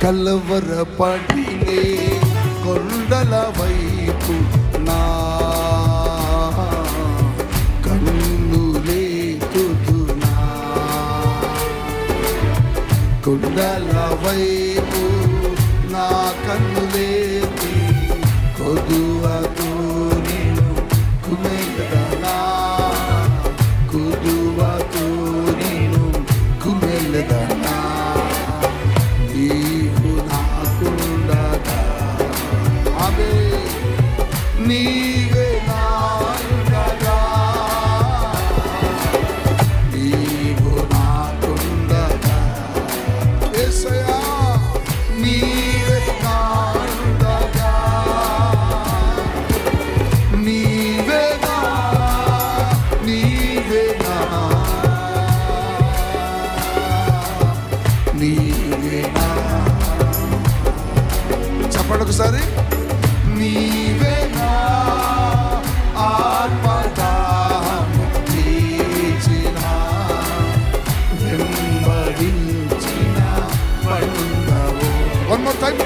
కలవరపడినే కొండల వైపు నా కన్నులేతుదునా, కొండల వైపు నా కన్నులేతి కొదువతో నేను కుమెలదనా, కొదువతో నేను కుమెలదనా. నీవు నాకుండగా ఆమె నీవే నాకుండగా, నీవు నాకుండగా యేసయ్యా, నీవే నాకుండగా, నీవే నా, నీవే నా, నీవే నా. చెప్పండి ఒకసారి. నీవే నా ఆత్మదాహము తీర్చిన, వెంబడించిన పండుగవు. One more time.